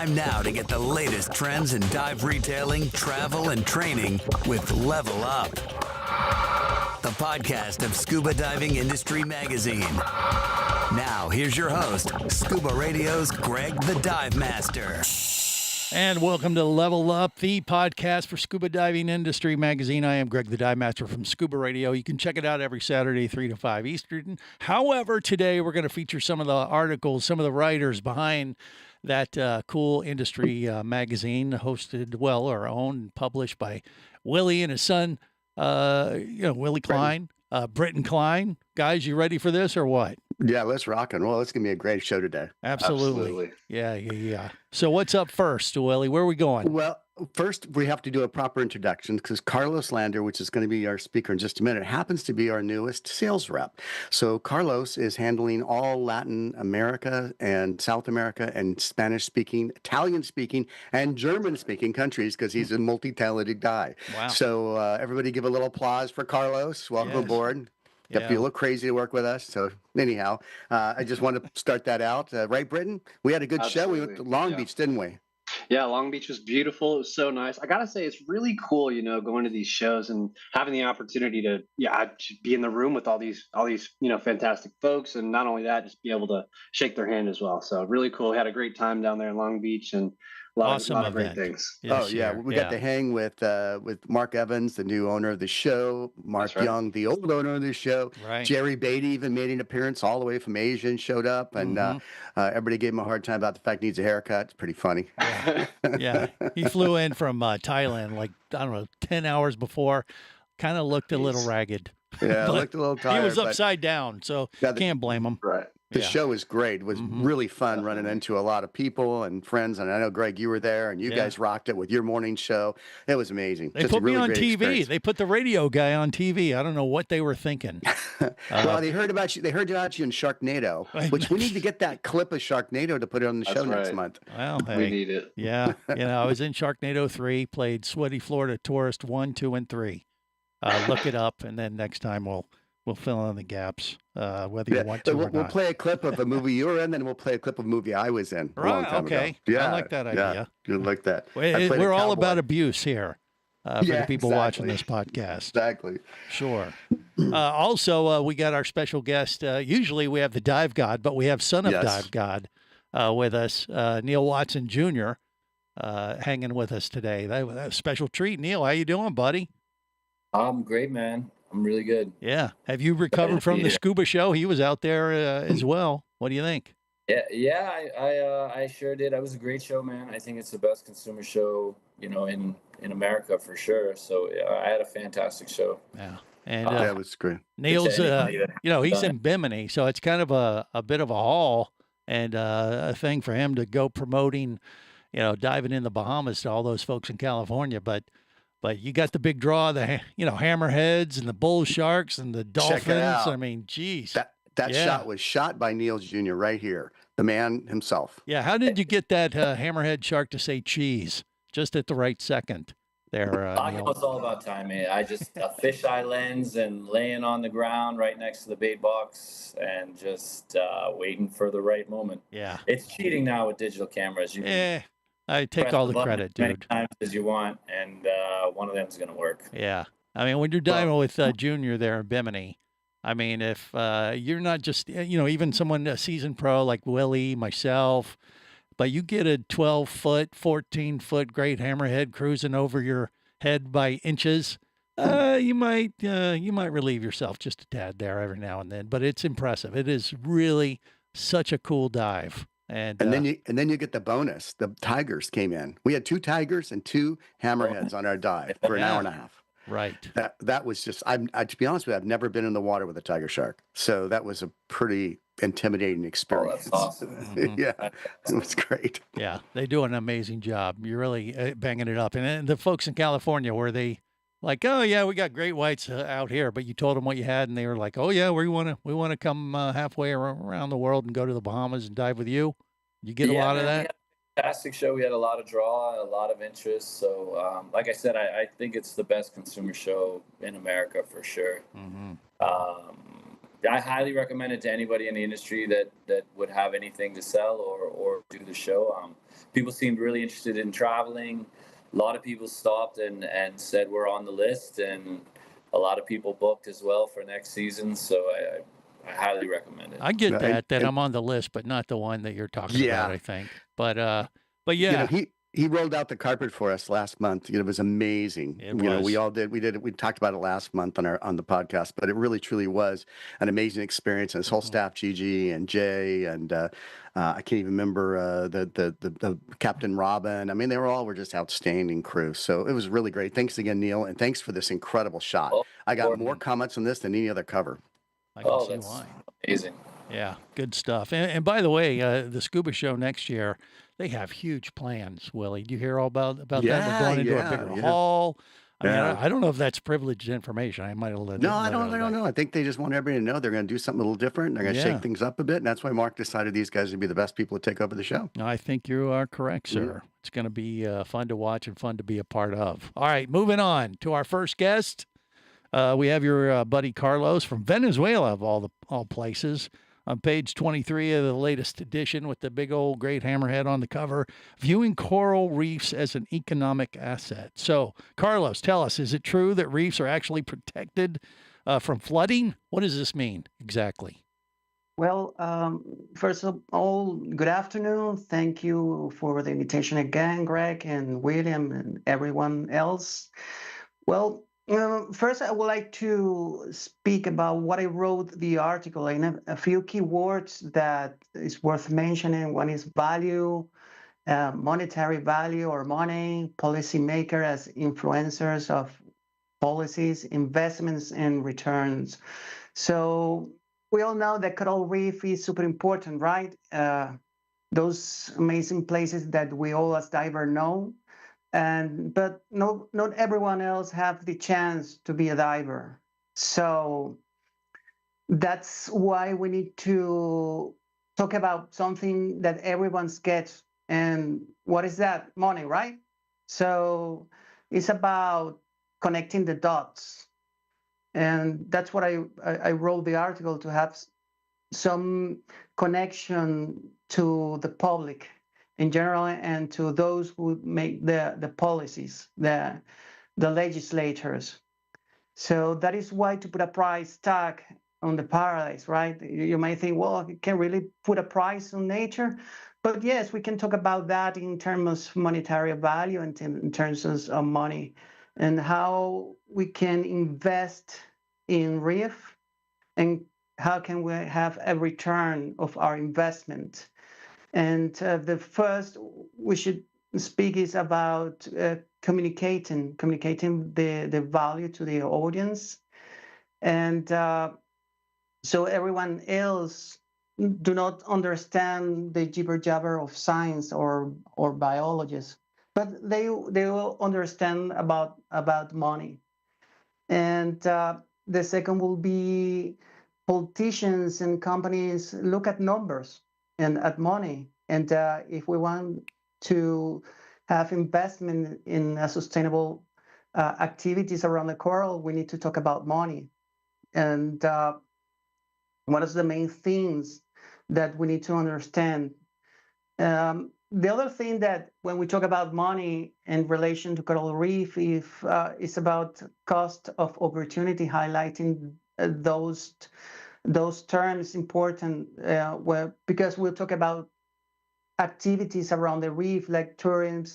Time now to get the latest trends in dive retailing, travel, and training with Level Up, the podcast of Scuba Diving Industry Magazine. Now, here's your host, Scuba Radio's Greg the Divemaster. And welcome to Level Up, the podcast for Scuba Diving Industry Magazine. I am Greg the Divemaster from Scuba Radio. You can check it out every Saturday, 3 to 5 Eastern. However, today we're going to feature some of the articles, some of the writers behind that cool industry magazine hosted, or owned, published by Willie and his son, Willie Cline, Britain Cline. Guys, you ready for this or what? Yeah, let's rock and roll. It's going to be a great show today. Absolutely. Yeah. So what's up first, Willie? Where are we going? Well, first, we have to do a proper introduction because Carlos Lander, which is going to be our speaker in just a minute, happens to be our newest sales rep. So Carlos is handling all Latin America and South America and Spanish-speaking, Italian-speaking, and German-speaking countries because he's a multi-talented guy. Wow. So everybody give a little applause for Carlos. Welcome aboard. You have to be a little crazy to work with us. So anyhow, I just want to start that out. Right, Britain? We had a good show. We went to Long Beach, didn't we? Yeah, Long Beach was beautiful. It was so nice. I got to say, it's really cool, going to these shows and having the opportunity to be in the room with all these, fantastic folks. And not only that, just be able to shake their hand as well. So really cool. We had a great time down there in Long Beach and a lot of great things. Yes, we got to hang with Mark Evans, the new owner of the show, Mark Young, the old owner of the show. Right. Jerry Beatty even made an appearance all the way from Asia and showed up, and everybody gave him a hard time about the fact he needs a haircut. It's pretty funny. Yeah. He flew in from Thailand, 10 hours before. Kind of looked a little ragged. Yeah, looked a little tired. He was upside down, so can't blame him. Right. The show was great. It was really fun running into a lot of people and friends. And I know, Greg, you were there, and you guys rocked it with your morning show. It was amazing. They put me on TV. Experience. They put the radio guy on TV. I don't know what they were thinking. Well, they heard about you. They heard about you in Sharknado, which we need to get that clip of Sharknado to put it on the show next month. Well, hey, we need it. Yeah. I was in Sharknado 3, played Sweaty Florida Tourist 1, 2, and 3. Look it up, and then next time we'll fill in the gaps, whether you want to or not. We'll play a clip of a movie you were in, then we'll play a clip of a movie I was in. Right, okay. Ago. Yeah, I like that idea. Yeah, you like that. We're all about abuse here for the people watching this podcast. Exactly. Sure. Also, we got our special guest. Usually we have the Dive God, but we have Son of Dive God with us, Neil Watson Jr., hanging with us today. That was a special treat. Neil, how you doing, buddy? I'm great, man. I'm really good. Yeah. Have you recovered from the Scuba Show? He was out there as well. What do you think? Yeah. I sure did. It was a great show, man. I think it's the best consumer show, in America for sure. So I had a fantastic show. Yeah. And that was great. Neil's, he's in Bimini, so it's kind of a bit of a haul and a thing for him to go promoting, diving in the Bahamas to all those folks in California, But you got the big draw, the hammerheads and the bull sharks and the dolphins. Check it out. I mean, geez. That shot was shot by Neil Jr. right here, the man himself. Yeah. How did you get that hammerhead shark to say cheese just at the right second there? It's all about timing. I just a fisheye lens and laying on the ground right next to the bait box and just waiting for the right moment. Yeah. It's cheating now with digital cameras. I take all the credit, dude. Many times as you want, and one of them is going to work. Yeah. I mean, when you're diving with Junior there in Bimini, I mean, if you're not just, even someone, a seasoned pro like Willie, myself, but you get a 12-foot, 14-foot great hammerhead cruising over your head by inches, you might relieve yourself just a tad there every now and then. But it's impressive. It is really such a cool dive. And then you get the bonus. The tigers came in. We had 2 tigers and 2 hammerheads on our dive for an hour and a half. Right. That was just. To be honest with you, I've never been in the water with a tiger shark, so that was a pretty intimidating experience. Oh, that's awesome. Yeah, it was great. Yeah, they do an amazing job. You're really banging it up. And the folks in California, were they like, oh yeah, we got great whites out here, but you told them what you had, and they were like, oh yeah, we want to come halfway around the world and go to the Bahamas and dive with you. You get a lot of that. Fantastic show. We had a lot of draw, a lot of interest. So, like I said, I think it's the best consumer show in America for sure. Mm-hmm. I highly recommend it to anybody in the industry that would have anything to sell or do the show. People seemed really interested in traveling. A lot of people stopped and said we're on the list, and a lot of people booked as well for next season. So I highly recommend it. I get that I'm on the list, but not the one that you're talking about, I think. But yeah. He rolled out the carpet for us last month. It was amazing. It was. We all did. We talked about it last month on the podcast, but it really truly was an amazing experience. And his whole staff, Gigi and Jay, and I can't even remember the Captain Robin. I mean, they were just outstanding crew. So it was really great. Thanks again, Neil, and thanks for this incredible shot. I got more comments on this than any other cover. I can see why. Amazing. Yeah, good stuff. And by the way, the Scuba Show next year, they have huge plans, Willie. Do you hear all about that? They're going into a bigger hall. I mean, I don't know if that's privileged information. I might have let I don't know. I think they just want everybody to know they're going to do something a little different. They're going to shake things up a bit. And that's why Mark decided these guys would be the best people to take over the show. I think you are correct, sir. It's going to be fun to watch and fun to be a part of. All right, moving on to our first guest. We have your buddy Carlos from Venezuela, of all places. On page 23 of the latest edition with the big old great hammerhead on the cover, viewing coral reefs as an economic asset. So, Carlos, tell us, is it true that reefs are actually protected from flooding? What does this mean exactly? Well, first of all, good afternoon. Thank you for the invitation again, Greg and William and everyone else. Well, first, I would like to speak about what I wrote the article in a few key words that is worth mentioning. One is value, monetary value or money, policymaker as influencers of policies, investments, and returns. So we all know that coral reef is super important, right? Those amazing places that we all as divers know. But not everyone else have the chance to be a diver. So that's why we need to talk about something that everyone gets. And what is that? Money, right? So it's about connecting the dots. And that's what I wrote the article, to have some connection to the public in general, and to those who make the policies, the legislators. So that is why to put a price tag on the paradise, right? You may think, well, you can't really put a price on nature. But yes, we can talk about that in terms of monetary value and in terms of money, and how we can invest in reef, and how can we have a return of our investment. And the first we should speak is about communicating the value to the audience. And so everyone else do not understand the jibber jabber of science or biologists, but they will understand about money. And the second will be politicians and companies look at numbers and at money. And if we want to have investment in sustainable activities around the coral, we need to talk about money. And what is the main things that we need to understand? The other thing that when we talk about money in relation to coral reef is about cost of opportunity, highlighting those terms important, because we'll talk about activities around the reef like tourism,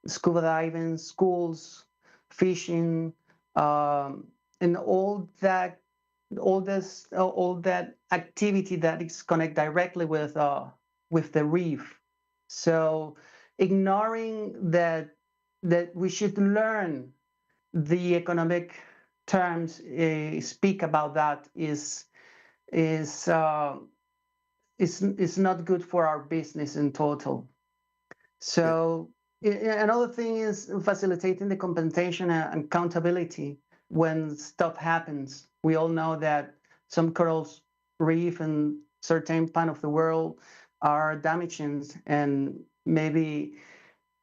scuba diving, schools, fishing, and all that activity that is connected directly with the reef. So ignoring that we should learn the economic terms, speak about that is not good for our business in total. So another thing is facilitating the compensation and accountability when stuff happens. We all know that some coral reef in certain part of the world are damaging, and maybe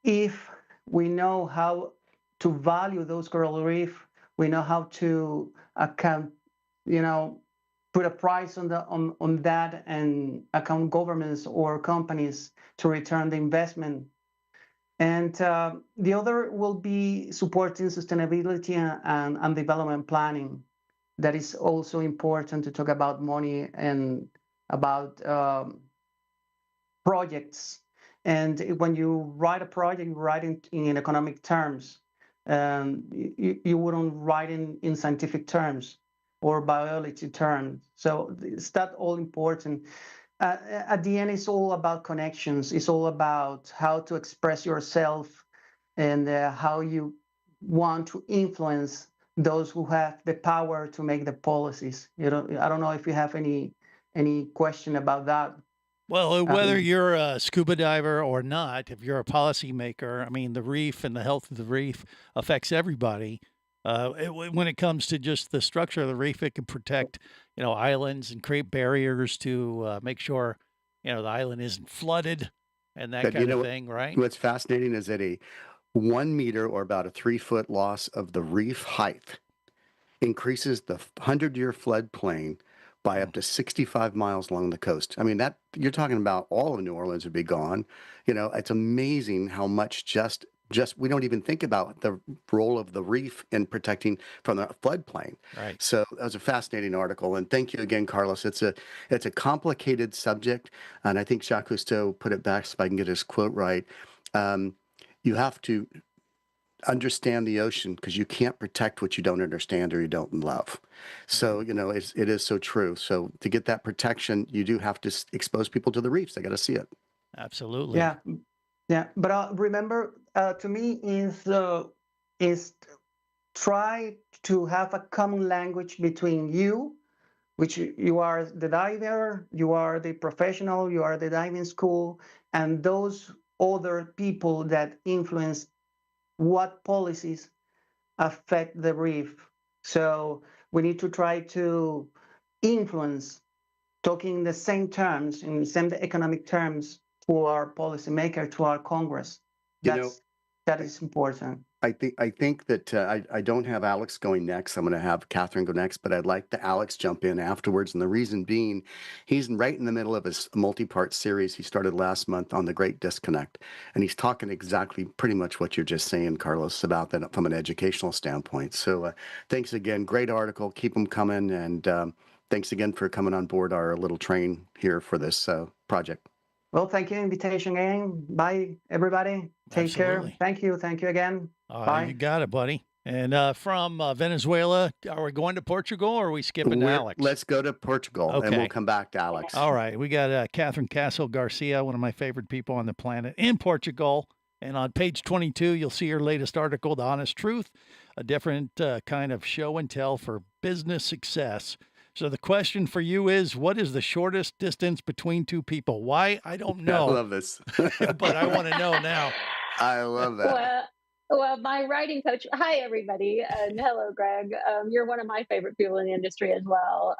if we know how to value those coral reef, we know how to account, put a price on that and account governments or companies to return the investment. And the other will be supporting sustainability and development planning. That is also important to talk about money and about projects. And when you write a project, you write in economic terms. You wouldn't write in scientific terms or biology terms. So it's that all important. At the end, it's all about connections. It's all about how to express yourself and how you want to influence those who have the power to make the policies. I don't know if you have any question about that. Well, whether you're a scuba diver or not, if you're a policymaker, I mean, the reef and the health of the reef affects everybody. When it comes to just the structure of the reef, it can protect, islands and create barriers to make sure, the island isn't flooded and that kind of thing, right? What's fascinating is that a 1 meter or about a 3-foot loss of the reef height increases the 100-year floodplain by up to 65 miles along the coast. I mean, that you're talking about all of New Orleans would be gone. It's amazing how much just we don't even think about the role of the reef in protecting from the floodplain. Right. So that was a fascinating article, and thank you again, Carlos. It's a complicated subject, and I think Jacques Cousteau put it best, if I can get his quote right. You have to understand the ocean because you can't protect what you don't understand or you don't love. So, it is so true. So to get that protection, you do have to expose people to the reefs. They got to see it. Absolutely. Yeah. But remember, to me, is try to have a common language between you, which you are the diver, you are the professional, you are the diving school, and those other people that influence what policies affect the reef. So we need to try to influence, talking the same terms, in the same economic terms, to our policymaker, to our Congress. That is important. I think that I don't have Alex going next. I'm going to have Cathryn go next, but I'd like to Alex jump in afterwards. And the reason being, he's right in the middle of his multi-part series he started last month on the Great Disconnect. And he's talking exactly pretty much what you're just saying, Carlos, about that from an educational standpoint. So thanks again. Great article. Keep them coming. And thanks again for coming on board our little train here for this project. Well, thank you. Invitation again. Bye, everybody. Take care. Thank you. Thank you again. Bye. You got it, buddy. And from Venezuela, are we going to Portugal or are we skipping to Alex? Let's go to Portugal, and we'll come back to Alex. All right. We got Cathryn Castle Garcia, one of my favorite people on the planet, in Portugal. And on page 22, you'll see her latest article, The Honest Truth, a different kind of show and tell for business success. So the question for you is, what is the shortest distance between two people? Why? I don't know. I love this. But I want to know now. I love that. Well, my writing coach, hi, everybody, and hello, Greg. You're one of my favorite people in the industry as well.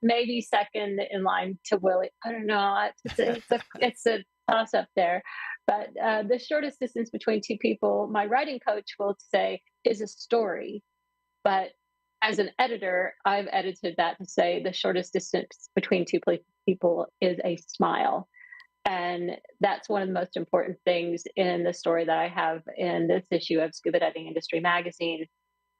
Maybe second in line to Willie. I don't know. It's a toss-up there. But the shortest distance between two people, my writing coach will say, is a story. But as an editor, I've edited that to say the shortest distance between two people is a smile. And that's one of the most important things in the story that I have in this issue of Scuba Diving Industry Magazine.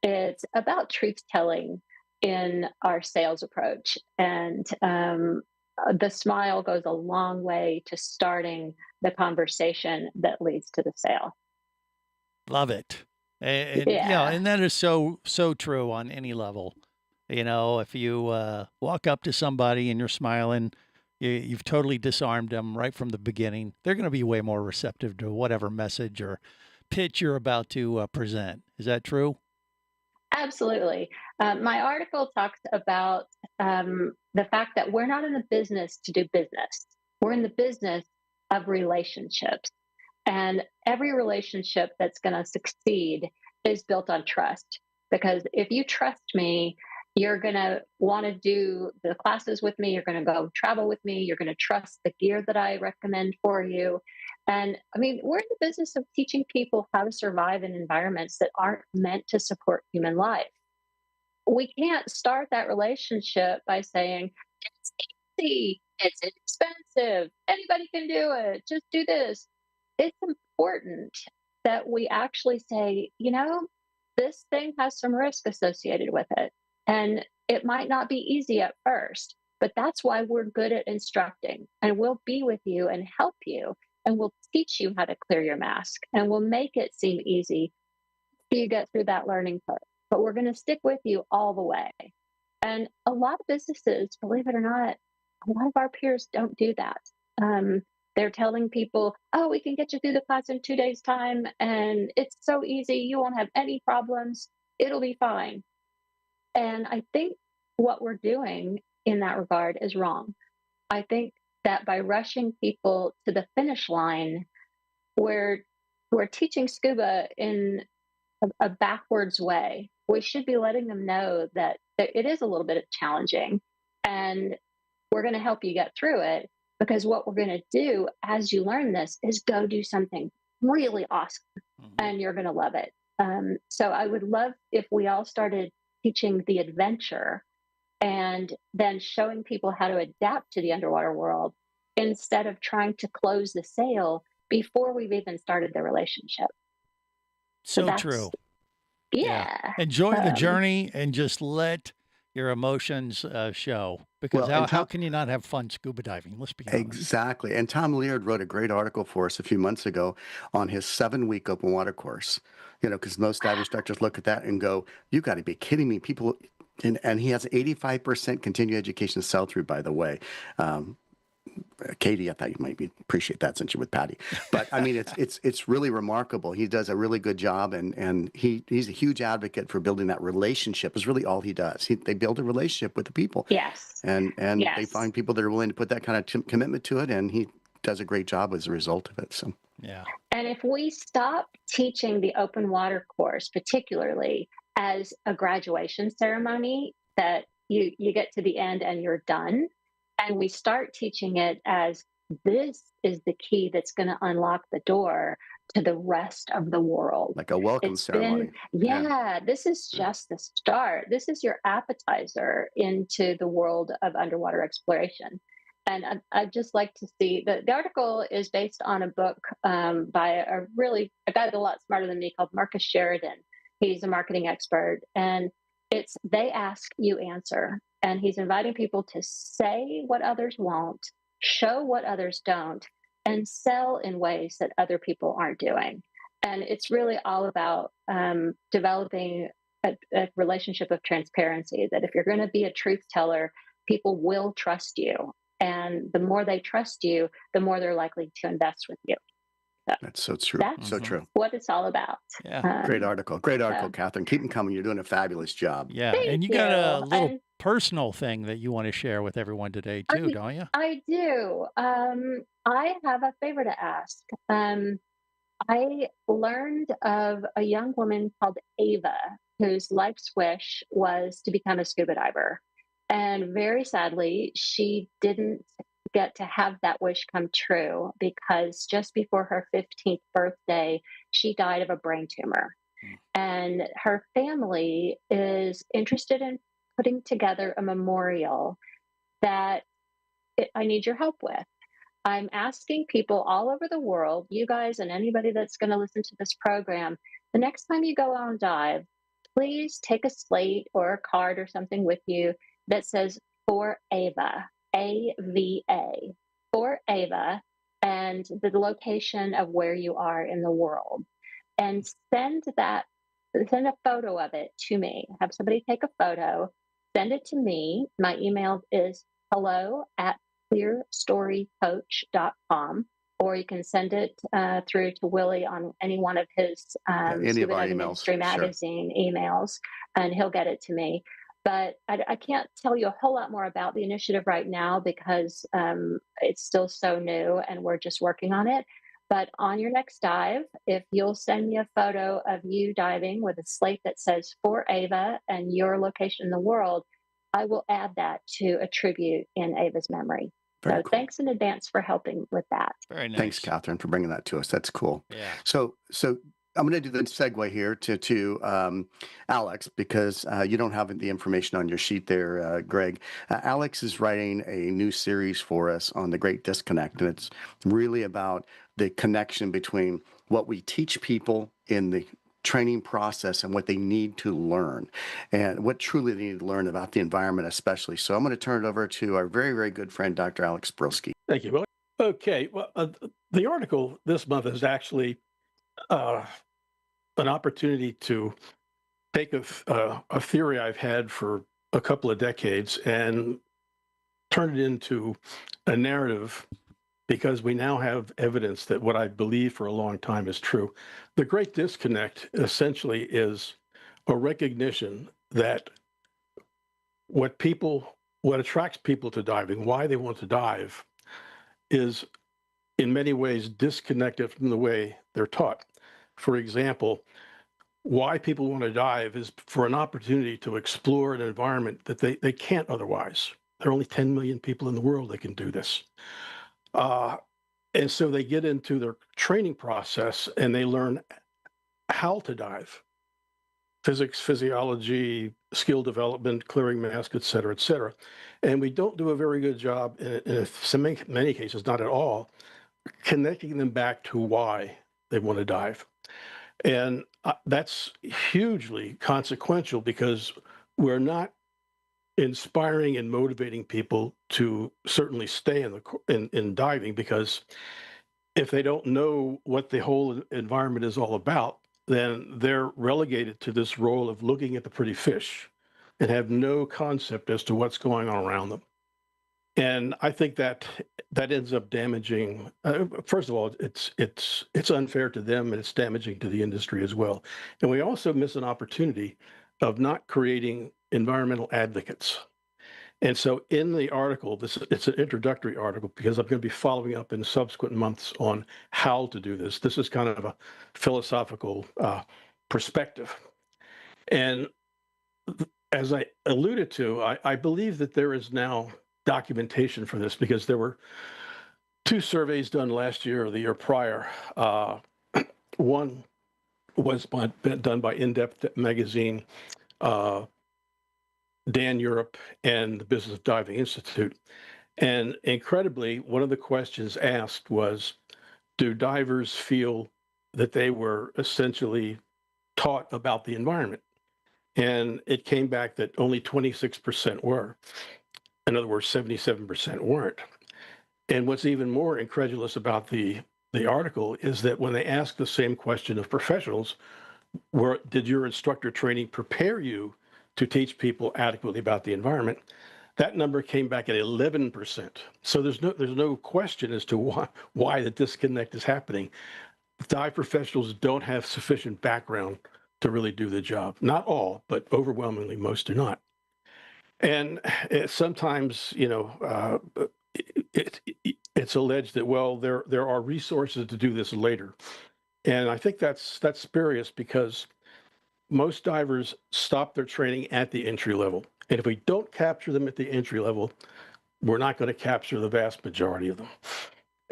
It's about truth telling in our sales approach. And the smile goes a long way to starting the conversation that leads to the sale. Love it. And that is so true on any level. If you walk up to somebody and you're smiling, you've totally disarmed them right from the beginning. They're going to be way more receptive to whatever message or pitch you're about to present. Is that true? Absolutely. My article talks about the fact that we're not in the business to do business. We're in the business of relationships. And every relationship that's going to succeed is built on trust. Because if you trust me, you're going to want to do the classes with me. You're going to go travel with me. You're going to trust the gear that I recommend for you. And I mean, we're in the business of teaching people how to survive in environments that aren't meant to support human life. we can't start that relationship by saying, it's easy, it's inexpensive, anybody can do it, just do this. It's important that we actually say, this thing has some risk associated with it. And it might not be easy at first, but that's why we're good at instructing. And we'll be with you and help you. And we'll teach you how to clear your mask. And we'll make it seem easy so you get through that learning curve. But we're going to stick with you all the way. And a lot of businesses, believe it or not, a lot of our peers don't do that. They're telling people, oh, we can get you through the class in 2 days' time, and it's so easy. You won't have any problems. It'll be fine. And I think what we're doing in that regard is wrong. I think that by rushing people to the finish line, we're teaching scuba in a backwards way. We should be letting them know that it is a little bit challenging, and we're going to help you get through it. Because what we're going to do as you learn this is go do something really awesome, and you're going to love it. So I would love if we all started teaching the adventure and then showing people how to adapt to the underwater world instead of trying to close the sale before we've even started the relationship. So true. Yeah. Enjoy the journey and just let your emotions show. Because how can you not have fun scuba diving? Let's be honest. Exactly. And Tom Leard wrote a great article for us a few months ago on his 7-week open water course. Because most dive instructors look at that and go, you got to be kidding me. People, and he has 85% continuing education sell-through, by the way. Katie, I thought you might appreciate that since you're with PADI. But I mean, it's really remarkable. He does a really good job, and he's a huge advocate for building that relationship. Is really all he does. They build a relationship with the people. Yes. And they find people that are willing to put that kind of commitment to it, and he does a great job as a result of it. So yeah. And if we stop teaching the open water course, particularly as a graduation ceremony that you get to the end and you're done, and we start teaching it as this is the key that's going to unlock the door to the rest of the world. Like a welcome ceremony. This is just the start. This is your appetizer into the world of underwater exploration. And I'd just like to see the article is based on a book by a guy that's a lot smarter than me called Marcus Sheridan. He's a marketing expert, and it's they ask, you answer. And he's inviting people to say what others won't, show what others don't, and sell in ways that other people aren't doing. And it's really all about developing a relationship of transparency, that if you're going to be a truth teller, people will trust you. And the more they trust you, the more they're likely to invest with you. So that's so true. That's so true. What it's all about. Yeah. Great article, Cathryn. Keep them coming. You're doing a fabulous job. Yeah. Thank and you you. got a little personal thing that you want to share with everyone today too, don't you? I do. I have a favor to ask. I learned of a young woman called Ava, whose life's wish was to become a scuba diver. And very sadly, she didn't get to have that wish come true because just before her 15th birthday, she died of a brain tumor. And her family is interested in putting together a memorial that I need your help with. I'm asking people all over the world, you guys and anybody that's going to listen to this program, the next time you go on dive, please take a slate or a card or something with you that says for Ava, A-V-A, for Ava, and the location of where you are in the world. And send a photo of it to me. Have somebody take a photo, send it to me. My email is hello@clearstorycoach.com, or you can send it through to Willie on any one of his Scuba Diving Industry Magazine emails, and he'll get it to me. But I can't tell you a whole lot more about the initiative right now because it's still so new and we're just working on it. But on your next dive, if you'll send me a photo of you diving with a slate that says for Ava and your location in the world, I will add that to a tribute in Ava's memory. Very cool. Thanks in advance for helping with that. Very nice. Thanks, Cathryn, for bringing that to us. That's cool. Yeah. So I'm going to do the segue here to Alex, because you don't have the information on your sheet there, Greg. Alex is writing a new series for us on the Great Disconnect, and it's really about the connection between what we teach people in the training process and what they need to learn, and what truly they need to learn about the environment especially. So I'm going to turn it over to our very, very good friend, Dr. Alex Brylske. Thank you, Willie. Okay, well, the article this month is actually an opportunity to take a theory I've had for a couple of decades and turn it into a narrative, because we now have evidence that what I believed for a long time is true. The Great Disconnect essentially is a recognition that what attracts people to diving, why they want to dive, is in many ways disconnected from the way they're taught. For example, why people want to dive is for an opportunity to explore an environment that they can't otherwise. There are only 10 million people in the world that can do this. And so they get into their training process and they learn how to dive. Physics, physiology, skill development, clearing mask, et cetera, and we don't do a very good job, in many cases, not at all, connecting them back to why they want to dive. And that's hugely consequential, because we're not inspiring and motivating people to certainly stay in diving, because if they don't know what the whole environment is all about, then they're relegated to this role of looking at the pretty fish and have no concept as to what's going on around them. And I think that ends up damaging. First of all, it's unfair to them, and it's damaging to the industry as well. And we also miss an opportunity of not creating environmental advocates. And so in the article, it's an introductory article, because I'm going to be following up in subsequent months on how to do this. This is kind of a philosophical perspective. And as I alluded to, I believe that there is now documentation for this, because there were 2 surveys done last year or the year prior. One was done by In-Depth Magazine, Dan Europe, and the Business of Diving Institute. And incredibly, one of the questions asked was, do divers feel that they were essentially taught about the environment? And it came back that only 26% were. In other words, 77% weren't. And what's even more incredulous about the article is that when they asked the same question of professionals, did your instructor training prepare you to teach people adequately about the environment, that number came back at 11%. So there's no question as to why the disconnect is happening. Dive professionals don't have sufficient background to really do the job. Not all, but overwhelmingly most do not. And sometimes, it's alleged that, well, there are resources to do this later. And I think that's spurious, because most divers stop their training at the entry level. And if we don't capture them at the entry level, we're not going to capture the vast majority of them.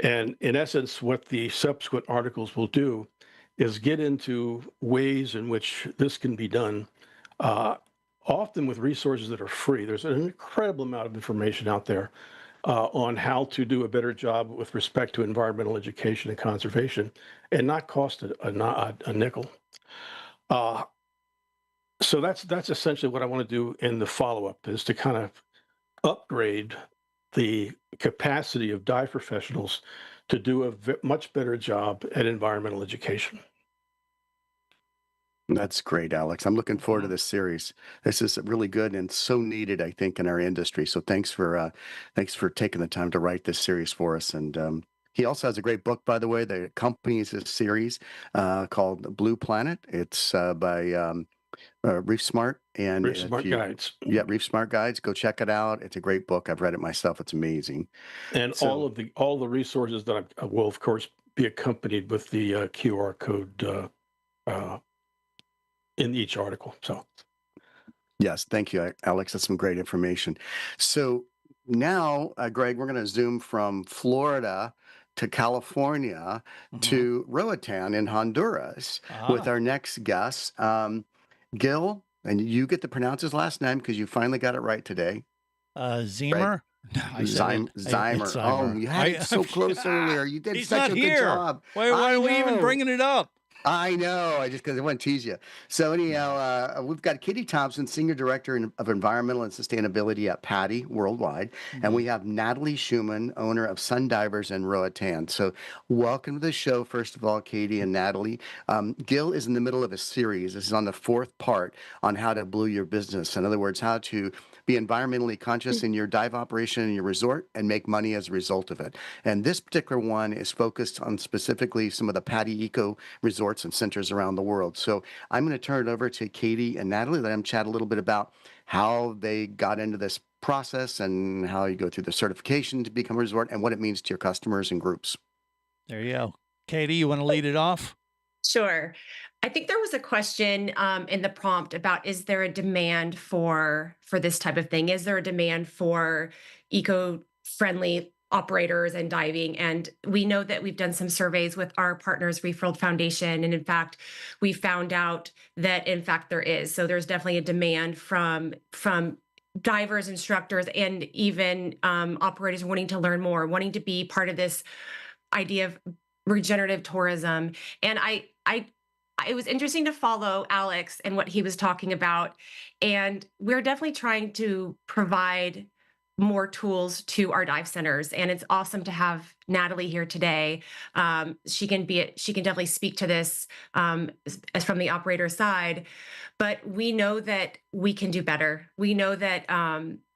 And in essence, what the subsequent articles will do is get into ways in which this can be done, often with resources that are free. There's an incredible amount of information out there on how to do a better job with respect to environmental education and conservation, and not cost a nickel. So that's essentially what I want to do in the follow-up, is to kind of upgrade the capacity of dive professionals to do a much better job at environmental education. That's great, Alex. I'm looking forward to this series. This is really good and so needed, I think, in our industry. So thanks for taking the time to write this series for us. And he also has a great book, by the way, that accompanies this series called Blue Planet. It's by Reef Smart and Reef Smart Guides. Yeah, Reef Smart Guides. Go check it out. It's a great book. I've read it myself. It's amazing. And all the resources that I will, of course, be accompanied with the QR code in each article. So, yes, thank you, Alex. That's some great information. So now, Greg, we're going to zoom from Florida to California to Roatan in Honduras with our next guest, Gil, and you get to pronounce his last name because you finally got it right today. Zimmer? I said Zymer. it's Oh, you had it so close earlier. You did He's such not a here. good job. Why are we even bringing it up? I know. I just because I want to tease you. So anyhow, we've got Katie Thompson, Senior Director of Environmental and Sustainability at PADI Worldwide, and we have Natalie Schuman, owner of Sun Divers in Roatan. So welcome to the show, first of all, Katie and Natalie. Gil is in the middle of a series. This is on the 4th part on how to blow your business. In other words, how to be environmentally conscious in your dive operation in your resort and make money as a result of it. And this particular one is focused on specifically some of the PADI eco resorts and centers around the world. So I'm going to turn it over to Katie and Natalie, let them chat a little bit about how they got into this process and how you go through the certification to become a resort and what it means to your customers and groups. There you go. Katie, you want to lead it off? Sure. I think there was a question in the prompt about, is there a demand for this type of thing? Is there a demand for eco-friendly operators and diving? And we know that we've done some surveys with our partners, Reef World Foundation. And in fact, we found out that in fact there is. So there's definitely a demand from divers, instructors, and even operators wanting to learn more, wanting to be part of this idea of regenerative tourism. And it was interesting to follow Alex and what he was talking about. And we're definitely trying to provide more tools to our dive centers. And it's awesome to have Natalie here today. She can definitely speak to this as from the operator side, but we know that we can do better. We know that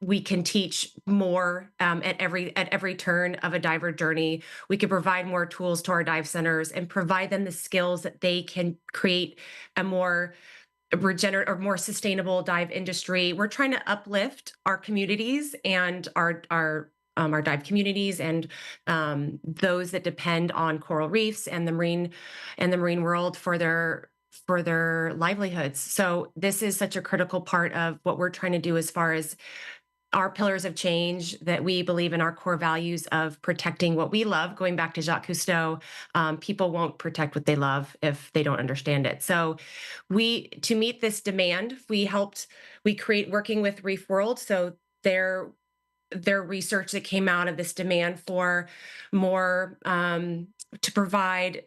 we can teach more at every turn of a diver journey. We can provide more tools to our dive centers and provide them the skills that they can create a more regenerative or more sustainable dive industry. We're trying to uplift our communities and our dive communities and those that depend on coral reefs and the marine world for their livelihoods. So this is such a critical part of what we're trying to do as far as our pillars of change, that we believe in our core values of protecting what we love. Going back to Jacques Cousteau, people won't protect what they love if they don't understand it. So to meet this demand, we create working with Reef World. So their research that came out of this demand for more to provide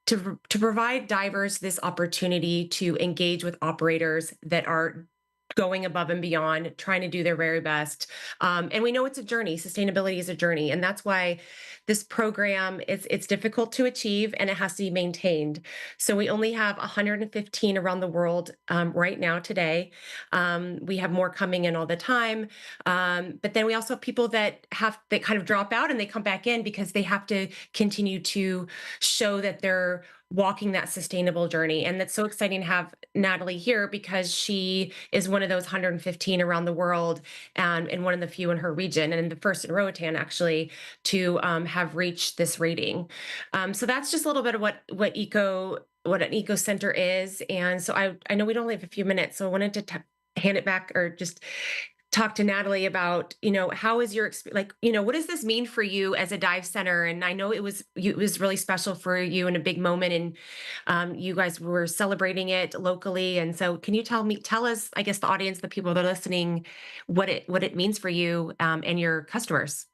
divers this opportunity to engage with operators that are going above and beyond, trying to do their very best. And we know it's a journey. Sustainability is a journey. And that's why this program, it's difficult to achieve and it has to be maintained. So we only have 115 around the world right now today. We have more coming in all the time. But then we also have people that kind of drop out and they come back in because they have to continue to show that they're walking that sustainable journey. And that's so exciting to have Natalie here because she is one of those 115 around the world and one of the few in her region and the first in Roatan actually to have reached this rating. So that's just a little bit of what an eco center is. And so I know we only have a few minutes, so I wanted to hand it back or just talk to Natalie about, how is your experience, what does this mean for you as a dive center? And I know it was really special for you and a big moment, and you guys were celebrating it locally. And so can you tell us, I guess the audience, the people that are listening, what it means for you and your customers?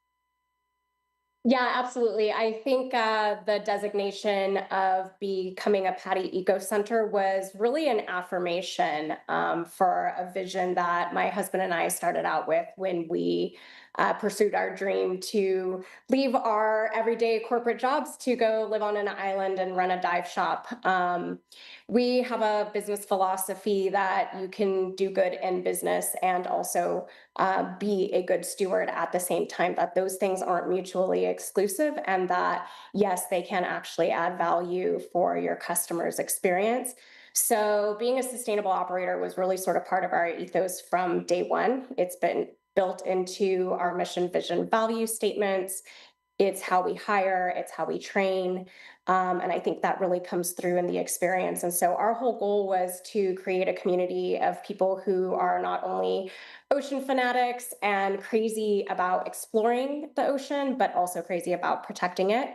Yeah, absolutely. I think the designation of becoming a PADI Eco Center was really an affirmation for a vision that my husband and I started out with when we pursued our dream to leave our everyday corporate jobs to go live on an island and run a dive shop. We have a business philosophy that you can do good in business and also be a good steward at the same time, that those things aren't mutually exclusive, and that, yes, they can actually add value for your customer's experience. So being a sustainable operator was really sort of part of our ethos from day one. It's been built into our mission, vision, value statements. It's how we hire, it's how we train. And I think that really comes through in the experience. And so our whole goal was to create a community of people who are not only ocean fanatics and crazy about exploring the ocean, but also crazy about protecting it.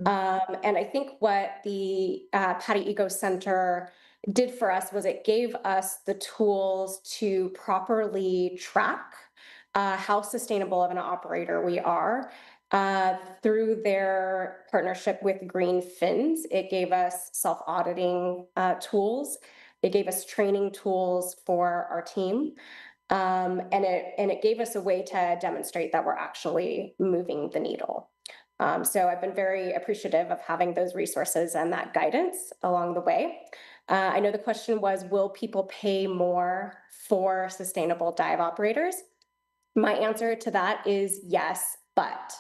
And I think what the PADI Eco Center did for us was it gave us the tools to properly track how sustainable of an operator we are. Through their partnership with Green Fins, it gave us self-auditing tools. It gave us training tools for our team. And it gave us a way to demonstrate that we're actually moving the needle. So I've been very appreciative of having those resources and that guidance along the way. I know the question was, will people pay more for sustainable dive operators? My answer to that is yes, but.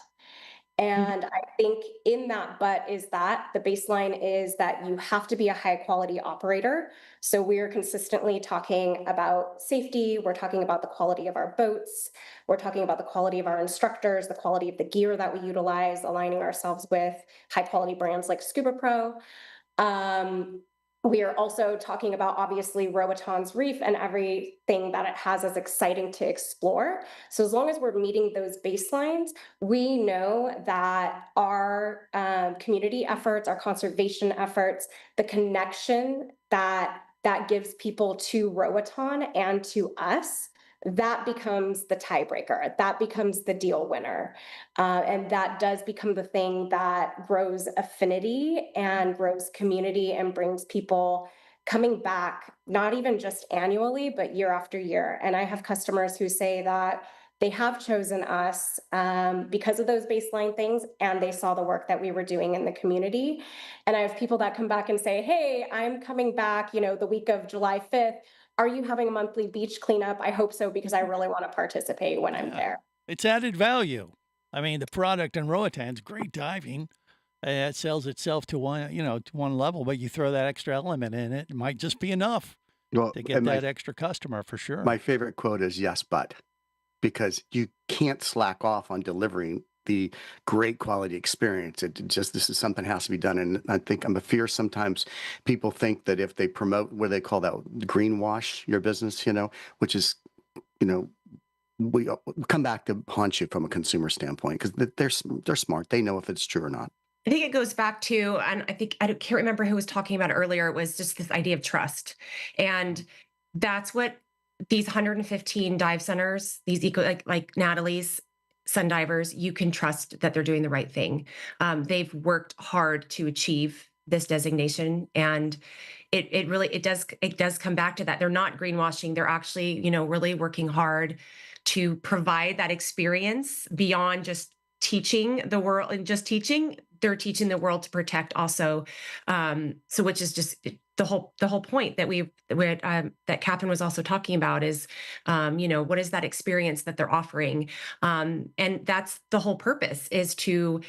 And I think in that but is that the baseline is that you have to be a high quality operator. So we're consistently talking about safety. We're talking about the quality of our boats. We're talking about the quality of our instructors, the quality of the gear that we utilize, aligning ourselves with high quality brands like Scuba Pro. We are also talking about, obviously, Roaton's Reef and everything that it has is exciting to explore. So as long as we're meeting those baselines, we know that our community efforts, our conservation efforts, the connection that gives people to Roaton and to us, that becomes the tiebreaker. That becomes the deal winner. And that does become the thing that grows affinity and grows community and brings people coming back, not even just annually, but year after year. And I have customers who say that they have chosen us because of those baseline things, and they saw the work that we were doing in the community. And I have people that come back and say, hey, I'm coming back, the week of July 5th. Are you having a monthly beach cleanup? I hope so, because I really want to participate when I'm there. It's added value. I mean, the product in Roaton's great diving. It sells itself to one level, but you throw that extra element in it, it might just be enough to get that extra customer for sure. My favorite quote is yes, but, because you can't slack off on delivering the great quality experience. This is something that has to be done. And I think I'm a fear sometimes people think that if they promote, what do they call that, greenwash your business, which is, we come back to haunt you from a consumer standpoint, because they're smart. They know if it's true or not. I think it goes back to, and I can't remember who was talking about it earlier. It was just this idea of trust. And that's what these 115 dive centers, these like Natalie's, sun divers, you can trust that they're doing the right thing. They've worked hard to achieve this designation, and it does come back to that. They're not greenwashing. They're actually, really working hard to provide that experience beyond just teaching the world and just teaching. They're teaching the world to protect also. So which is just the whole point that that Cathryn was also talking about is, what is that experience that they're offering? And that's the whole purpose, is to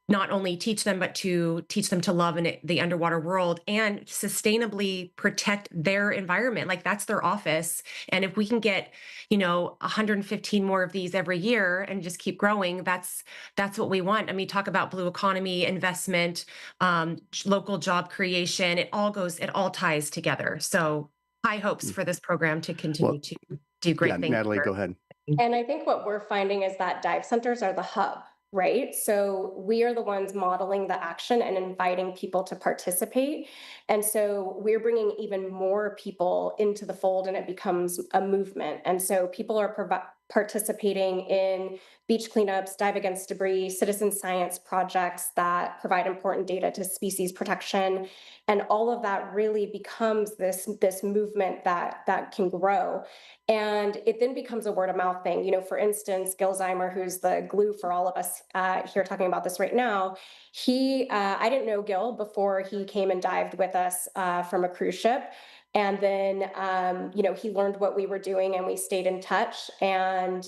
not only teach them, but to teach them to love in the underwater world and sustainably protect their environment. Like, that's their office. And if we can get, 115 more of these every year and just keep growing, that's what we want. I mean, talk about blue economy, investment, local job creation. It all ties together. So high hopes for this program to continue to do great things. Natalie, go ahead. And I think what we're finding is that dive centers are the hub, right? So we are the ones modeling the action and inviting people to participate. And so we're bringing even more people into the fold, and it becomes a movement. And so people are participating in beach cleanups, dive against debris, citizen science projects that provide important data to species protection. And all of that really becomes this movement that can grow. And it then becomes a word of mouth thing. For instance, Gil Zeimer, who's the glue for all of us here talking about this right now, I didn't know Gil before he came and dived with us from a cruise ship. And then, he learned what we were doing, and we stayed in touch, and,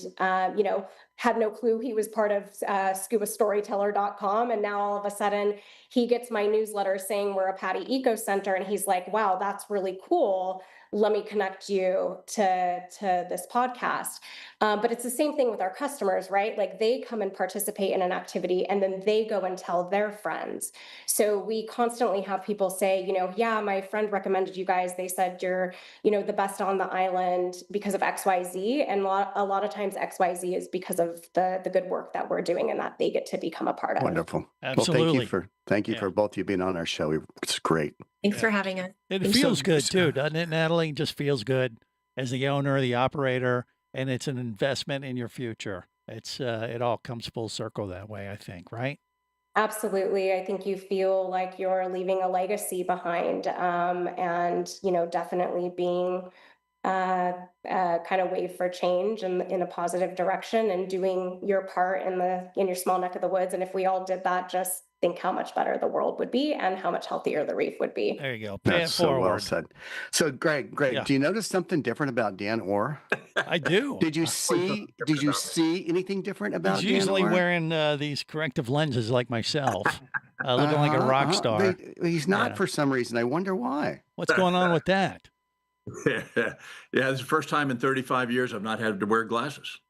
had no clue he was part of scubastoryteller.com. And now all of a sudden he gets my newsletter saying we're a PADI Eco Center. And he's like, wow, that's really cool. let me connect you to this podcast. But it's the same thing with our customers, right? Like they come and participate in an activity and then they go and tell their friends. So we constantly have people say, yeah, my friend recommended you guys. They said you're, the best on the island because of XYZ. And a lot of times XYZ is because of the good work that we're doing and that they get to become a part of. Wonderful. Absolutely. Well, thank you for both of you being on our show. It's great. Thanks for having us. It feels good too, doesn't it, Natalie? It just feels good as the owner, the operator, and it's an investment in your future. It's it all comes full circle that way, I think, right? Absolutely. I think you feel like you're leaving a legacy behind, and definitely being kind of wave for change in a positive direction and doing your part in your small neck of the woods. And if we all did that, just think how much better the world would be and how much healthier the reef would be. There you go. That's so well said. So Greg, Yeah. do you notice something different about Dan Orr? I do. Did you see anything different about He's Dan usually Orr? wearing these corrective lenses like myself, looking like a rock star. But he's not for some reason. I wonder why. What's going on with that? Yeah, it's the first time in 35 years I've not had to wear glasses.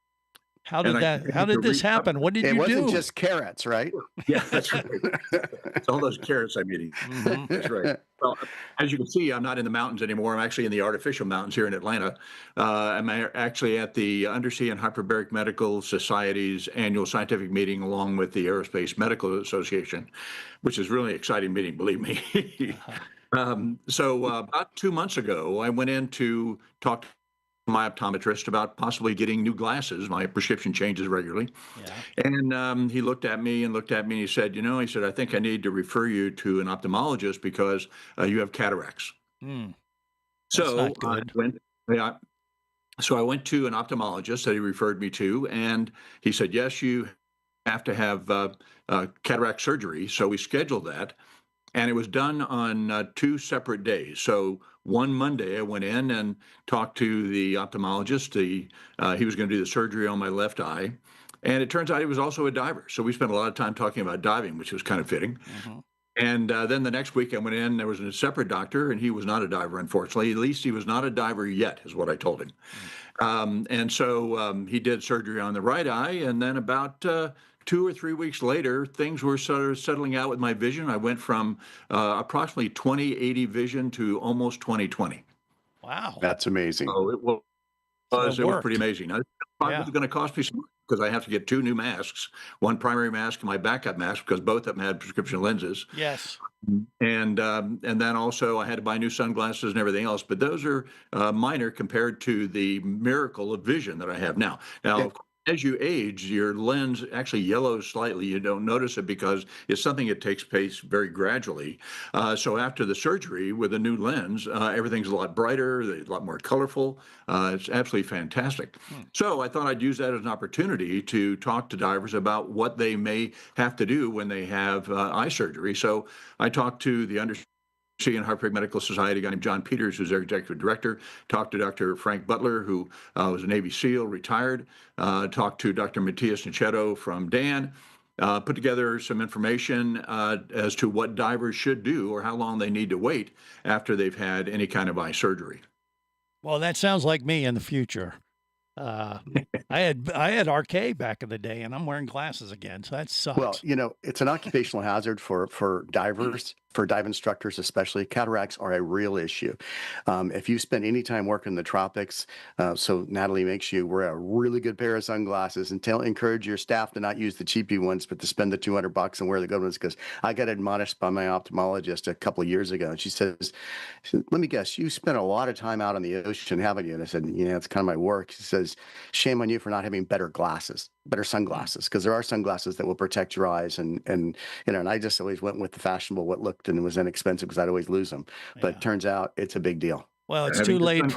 How did this happen? What did you do? It wasn't just carrots, right? Yeah, that's right. It's all those carrots I'm eating. Mhm. That's right. Well, as you can see, I'm not in the mountains anymore. I'm actually in the artificial mountains here in Atlanta. I'm actually at the Undersea and Hyperbaric Medical Society's annual scientific meeting, along with the Aerospace Medical Association, which is really an exciting meeting, believe me. So about 2 months ago, I went in to talk to my optometrist about possibly getting new glasses. My prescription changes regularly. Yeah. And he looked at me and he said, I think I need to refer you to an ophthalmologist because you have cataracts. That's So not good. I went to an ophthalmologist that he referred me to, and he said, yes, you have to have cataract surgery. So we scheduled that. And it was done on 2 separate days. So one Monday, I went in and talked to the ophthalmologist. He was going to do the surgery on my left eye. And it turns out he was also a diver. So we spent a lot of time talking about diving, which was kind of fitting. Mhm. And then the next week I went in, there was a separate doctor, and he was not a diver, unfortunately. At least he was not a diver yet, is what I told him. And so he did surgery on the right eye. And then about 2 or 3 weeks later, things were sort of settling out with my vision. I went from approximately 20/80 vision to almost 20/20. Wow. That's amazing. So it was pretty amazing. Now, Yeah. it's going to cost me some money because I have to get 2 new masks, one primary mask and my backup mask, because both of them had prescription lenses. Yes. And then also I had to buy new sunglasses and everything else. But those are minor compared to the miracle of vision that I have now. Now, of course, as you age, your lens actually yellows slightly. You don't notice it because it's something that takes place very gradually. So after the surgery with a new lens, everything's a lot brighter, a lot more colorful. It's absolutely fantastic. So I thought I'd use that as an opportunity to talk to divers about what they may have to do when they have eye surgery. So I talked to the Garcia and Hyperbaric Medical Society, a guy named John Peters, who's their executive director. Talked to Dr. Frank Butler, who was a Navy SEAL, retired. Talked to Dr. Matthias Nichetto from Dan. Put together some information as to what divers should do or how long they need to wait after they've had any kind of eye surgery. Well, that sounds like me in the future. I had RK back in the day, and I'm wearing glasses again, so that sucks. Well, it's an occupational hazard for divers, for dive instructors especially. Cataracts are a real issue. If you spend any time working in the tropics, so Natalie makes you wear a really good pair of sunglasses and encourage your staff to not use the cheapy ones, but to spend the $200 and wear the good ones. Because I got admonished by my ophthalmologist a couple of years ago, and she says, "Let me guess, you spent a lot of time out on the ocean, haven't you?" And I said, "Yeah, it's kind of my work." She says, "Shame on you for not having better sunglasses, because there are sunglasses that will protect your eyes." And I just always went with the fashionable, what looked and was inexpensive, because I'd always lose them. But it turns out it's a big deal. Well, it's Having too late.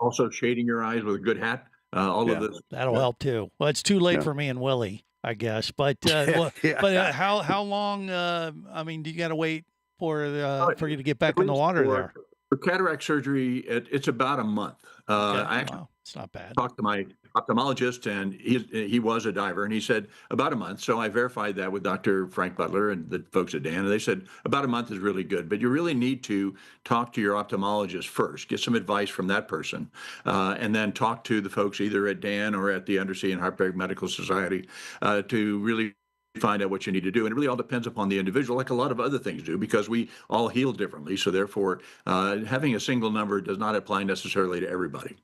Also shading your eyes with a good hat. All of this. That'll help too. Well, it's too late for me and Willie, I guess. But how long? Do you got to wait for you to get back in the water there? For cataract surgery, it's about a month. I actually it's not bad. talked to my ophthalmologist, and he was a diver, and he said about a month. So I verified that with Dr. Frank Butler and the folks at Dan, and they said about a month is really good. But you really need to talk to your ophthalmologist first, get some advice from that person, and then talk to the folks either at Dan or at the Undersea and Hartberg Medical Society to really find out what you need to do. And it really all depends upon the individual, like a lot of other things do, because we all heal differently. So therefore, having a single number does not apply necessarily to everybody.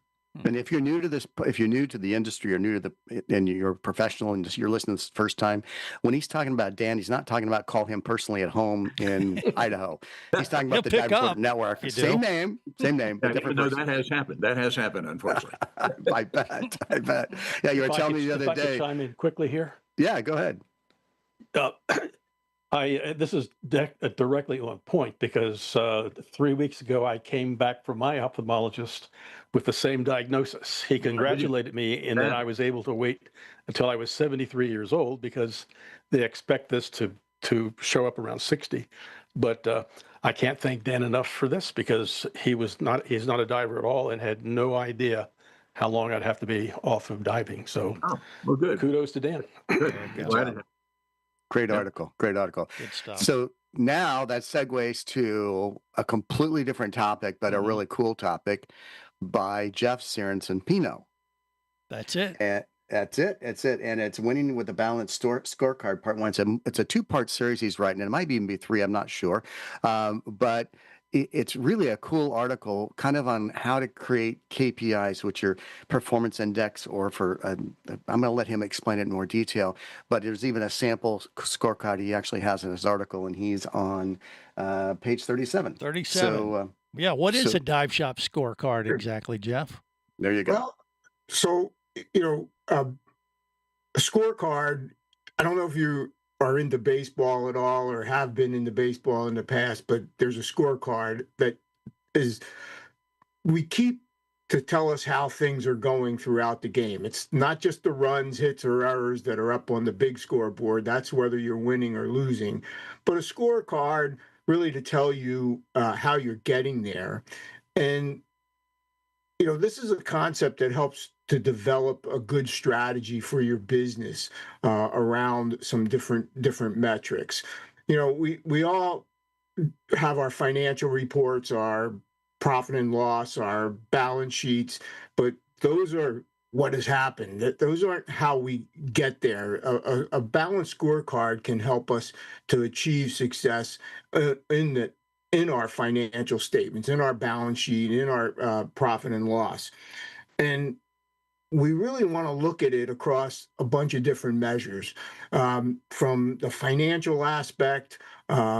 And if you're new to this, if you're new to the industry or new to and you're a professional and you're listening this first time, when he's talking about Dan, he's not talking about call him personally at home in Idaho. He's talking about the Dive Report Network. Same name, but different person. That has happened. That has happened, unfortunately. I bet. Yeah, you were telling me the other day. If I could chime in quickly here. Yeah, go ahead. This is directly on point because 3 weeks ago I came back from my ophthalmologist with the same diagnosis. He congratulated me, and then I was able to wait until I was 73 years old because they expect this to show up around 60. But I can't thank Dan enough for this because he's not a diver at all and had no idea how long I'd have to be off of diving. So well, good. Kudos to Dan. Great article. Great article. Good stuff. So now that segues to a completely different topic, but a really cool topic by Jeff Cinciripino. That's it. And that's it. And it's winning with the balanced scorecard part one. It's a two-part series he's writing. And it might even be three. I'm not sure. But it's really a cool article kind of on how to create KPIs, which are performance index, or for, I'm going to let him explain it in more detail, but there's even a sample scorecard he actually has in his article, and he's on page 37. 37. So, yeah, what is a dive shop scorecard exactly, Jeff? There you go. Well, so, a scorecard, I don't know if you are into baseball at all or have been into baseball in the past, but there's a scorecard that we keep to tell us how things are going throughout the game. It's not just the runs, hits, or errors that are up on the big scoreboard. That's whether you're winning or losing. But a scorecard really to tell you how you're getting there. And, this is a concept that helps to develop a good strategy for your business around some different metrics. We all have our financial reports, our profit and loss, our balance sheets, but those are what has happened. Those aren't how we get there. A balanced scorecard can help us to achieve success in our financial statements, in our balance sheet, in our profit and loss. And we really want to look at it across a bunch of different measures, from the financial aspect,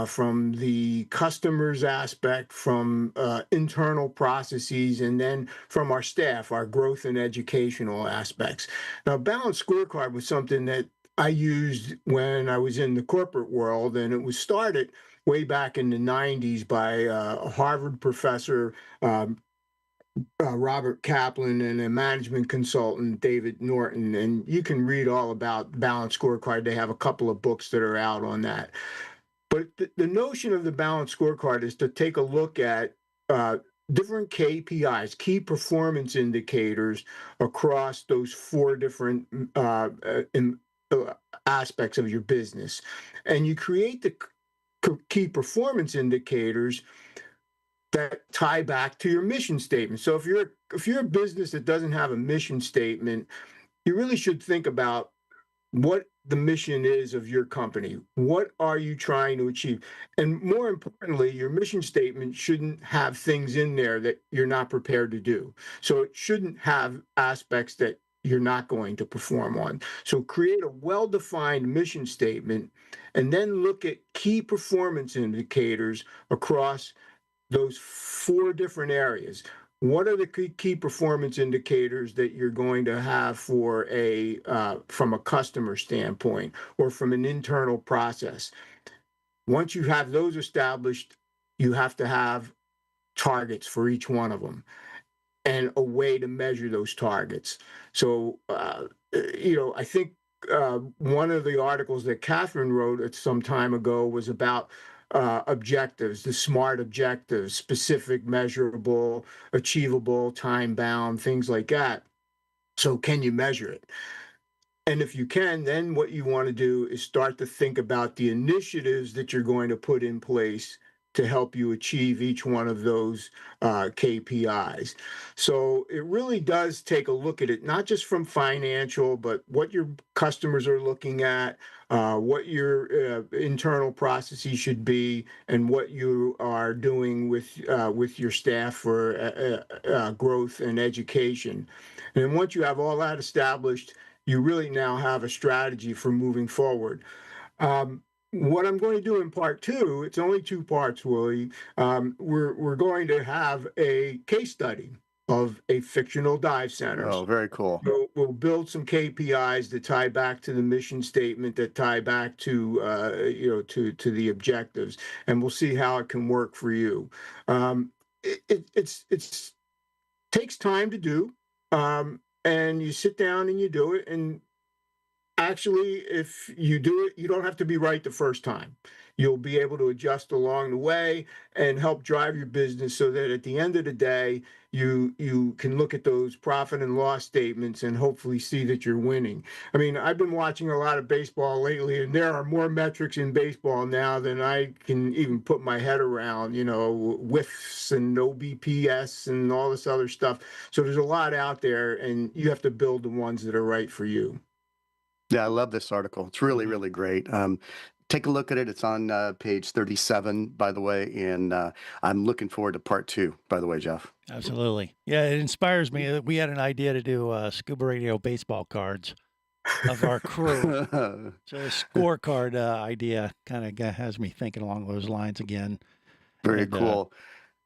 from the customer's aspect, from internal processes, and then from our staff, our growth and educational aspects. Now, balanced scorecard was something that I used when I was in the corporate world, and it was started way back in the 90s by a Harvard professor, Robert Kaplan, and a management consultant, David Norton. And you can read all about balanced scorecard. They have a couple of books that are out on that. But the notion of the balanced scorecard is to take a look at different KPIs, key performance indicators, across those four different aspects of your business. And you create the key performance indicators that tie back to your mission statement. So if you're a business that doesn't have a mission statement, you really should think about what the mission is of your company. What are you trying to achieve? And more importantly, your mission statement shouldn't have things in there that you're not prepared to do. So it shouldn't have aspects that you're not going to perform on. So create a well-defined mission statement and then look at key performance indicators across those four different areas. What are the key performance indicators that you're going to have for from a customer standpoint or from an internal process? Once you have those established, you have to have targets for each one of them and a way to measure those targets. So, I think one of the articles that Cathryn wrote some time ago was about objectives, the SMART objectives: specific, measurable, achievable, time-bound, things like that. So can you measure it? And if you can, then what you want to do is start to think about the initiatives that you're going to put in place to help you achieve each one of those KPIs. So it really does take a look at it, not just from financial, but what your customers are looking at, what your internal processes should be, and what you are doing with your staff for growth and education. And once you have all that established, you really now have a strategy for moving forward. What I'm going to do in part two, it's only 2 parts, Willie. We're going to have a case study of a fictional dive centers. Oh, very cool. We'll build some KPIs that tie back to the mission statement, that tie back to to the objectives, and we'll see how it can work for you. It's takes time to do, and you sit down and you do it, and actually, if you do it, you don't have to be right the first time. You'll be able to adjust along the way and help drive your business so that at the end of the day, you can look at those profit and loss statements and hopefully see that you're winning. I mean, I've been watching a lot of baseball lately, and there are more metrics in baseball now than I can even put my head around, whiffs and OBPS and all this other stuff. So there's a lot out there, and you have to build the ones that are right for you. Yeah, I love this article. It's really, really great. Take a look at it. It's on page 37, by the way, and I'm looking forward to part 2, by the way, Jeff. Absolutely. Yeah, it inspires me. We had an idea to do Scuba Radio baseball cards of our crew. So the scorecard idea kind of has me thinking along those lines again. Very cool.